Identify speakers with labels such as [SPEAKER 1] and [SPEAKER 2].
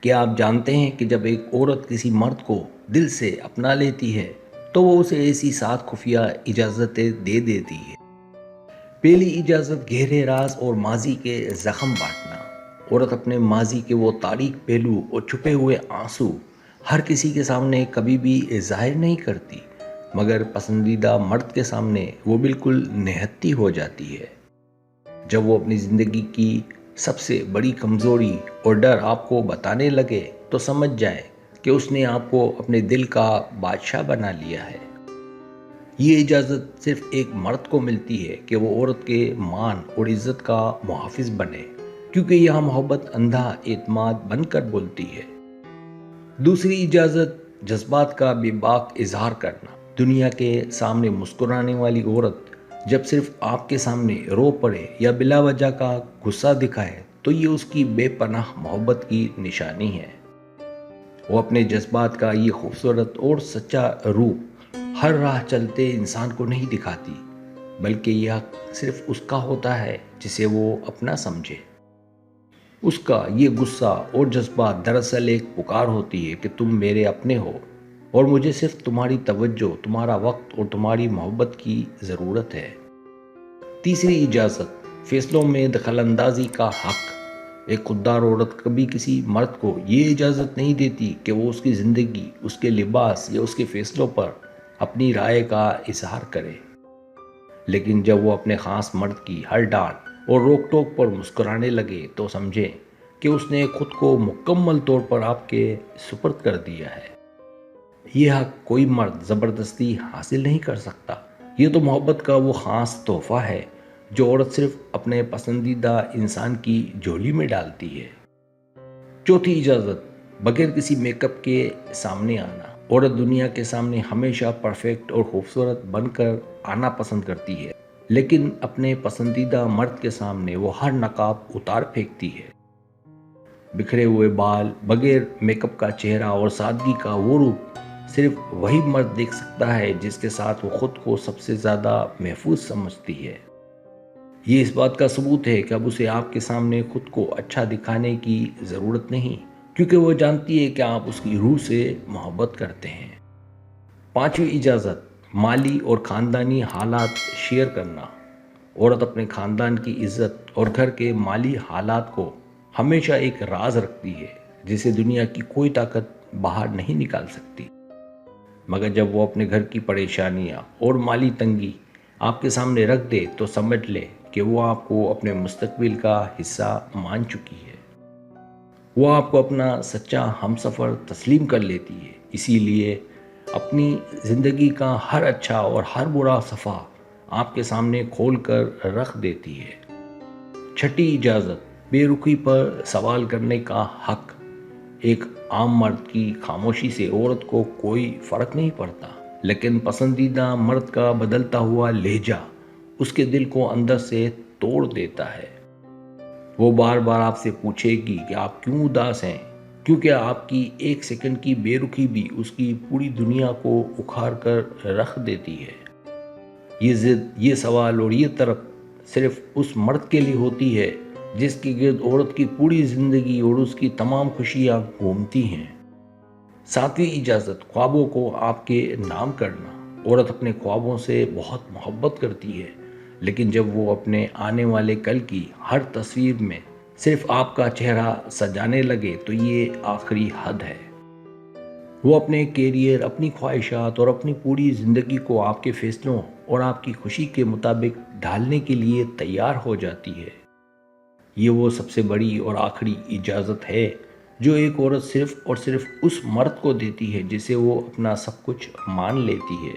[SPEAKER 1] کیا آپ جانتے ہیں کہ جب ایک عورت کسی مرد کو دل سے اپنا لیتی ہے تو وہ اسے ایسی 7 خفیہ اجازتیں دے دیتی ہے۔ پہلی اجازت گہرے راز اور ماضی کے زخم بانٹنا۔ عورت اپنے ماضی کے وہ تاریک پہلو اور چھپے ہوئے آنسو ہر کسی کے سامنے کبھی بھی ظاہر نہیں کرتی، مگر پسندیدہ مرد کے سامنے وہ بالکل نہتی ہو جاتی ہے۔ جب وہ اپنی زندگی کی سب سے بڑی کمزوری اور ڈر آپ کو بتانے لگے تو سمجھ جائیں کہ اس نے آپ کو اپنے دل کا بادشاہ بنا لیا ہے۔ یہ اجازت صرف ایک مرد کو ملتی ہے کہ وہ عورت کے مان اور عزت کا محافظ بنے، کیونکہ یہاں محبت اندھا اعتماد بن کر بولتی ہے۔ دوسری اجازت جذبات کا بے باک اظہار کرنا۔ دنیا کے سامنے مسکرانے والی عورت جب صرف آپ کے سامنے رو پڑے یا بلا وجہ کا غصہ دکھائے تو یہ اس کی بے پناہ محبت کی نشانی ہے۔ وہ اپنے جذبات کا یہ خوبصورت اور سچا روپ ہر راہ چلتے انسان کو نہیں دکھاتی، بلکہ یہ حق صرف اس کا ہوتا ہے جسے وہ اپنا سمجھے۔ اس کا یہ غصہ اور جذبات دراصل ایک پکار ہوتی ہے کہ تم میرے اپنے ہو اور مجھے صرف تمہاری توجہ، تمہارا وقت اور تمہاری محبت کی ضرورت ہے۔ تیسری اجازت فیصلوں میں دخل اندازی کا حق۔ ایک خوددار عورت کبھی کسی مرد کو یہ اجازت نہیں دیتی کہ وہ اس کی زندگی، اس کے لباس یا اس کے فیصلوں پر اپنی رائے کا اظہار کرے۔ لیکن جب وہ اپنے خاص مرد کی ہر ڈانٹ اور روک ٹوک پر مسکرانے لگے تو سمجھیں کہ اس نے خود کو مکمل طور پر آپ کے سپرد کر دیا ہے۔ یہ حق کوئی مرد زبردستی حاصل نہیں کر سکتا۔ یہ تو محبت کا وہ خاص تحفہ ہے جو عورت صرف اپنے پسندیدہ انسان کی جھولی میں ڈالتی ہے۔ چوتھی اجازت بغیر کسی میک اپ کے سامنے آنا۔ عورت دنیا کے سامنے ہمیشہ پرفیکٹ اور خوبصورت بن کر آنا پسند کرتی ہے، لیکن اپنے پسندیدہ مرد کے سامنے وہ ہر نقاب اتار پھینکتی ہے۔ بکھرے ہوئے بال، بغیر میک اپ کا چہرہ اور سادگی کا وہ روپ صرف وہی مرد دیکھ سکتا ہے جس کے ساتھ وہ خود کو سب سے زیادہ محفوظ سمجھتی ہے۔ یہ اس بات کا ثبوت ہے کہ اب اسے آپ کے سامنے خود کو اچھا دکھانے کی ضرورت نہیں، کیونکہ وہ جانتی ہے کہ آپ اس کی روح سے محبت کرتے ہیں۔ پانچویں اجازت مالی اور خاندانی حالات شیئر کرنا۔ عورت اپنے خاندان کی عزت اور گھر کے مالی حالات کو ہمیشہ ایک راز رکھتی ہے جسے دنیا کی کوئی طاقت باہر نہیں نکال سکتی، مگر جب وہ اپنے گھر کی پریشانیاں اور مالی تنگی آپ کے سامنے رکھ دے تو سمجھ لے کہ وہ آپ کو اپنے مستقبل کا حصہ مان چکی ہے۔ وہ آپ کو اپنا سچا ہمسفر تسلیم کر لیتی ہے، اسی لیے اپنی زندگی کا ہر اچھا اور ہر برا صفحہ آپ کے سامنے کھول کر رکھ دیتی ہے۔ چھٹی اجازت بے رخی پر سوال کرنے کا حق۔ ایک عام مرد کی خاموشی سے عورت کو کوئی فرق نہیں پڑتا، لیکن پسندیدہ مرد کا بدلتا ہوا لہجہ اس کے دل کو اندر سے توڑ دیتا ہے۔ وہ بار بار آپ سے پوچھے گی کہ آپ کیوں اداس ہیں، کیونکہ آپ کی ایک سیکنڈ کی بے رخی بھی اس کی پوری دنیا کو اکھاڑ کر رکھ دیتی ہے۔ یہ ضد، یہ سوال اور یہ طرف صرف اس مرد کے لیے ہوتی ہے جس کے گرد عورت کی پوری زندگی اور اس کی تمام خوشیاں گھومتی ہیں۔ ساتویں اجازت خوابوں کو آپ کے نام کرنا۔ عورت اپنے خوابوں سے بہت محبت کرتی ہے، لیکن جب وہ اپنے آنے والے کل کی ہر تصویر میں صرف آپ کا چہرہ سجانے لگے تو یہ آخری حد ہے۔ وہ اپنے کیریئر، اپنی خواہشات اور اپنی پوری زندگی کو آپ کے فیصلوں اور آپ کی خوشی کے مطابق ڈھالنے کے لیے تیار ہو جاتی ہے۔ یہ وہ سب سے بڑی اور آخری اجازت ہے جو ایک عورت صرف اور صرف اس مرد کو دیتی ہے جسے وہ اپنا سب کچھ مان لیتی ہے۔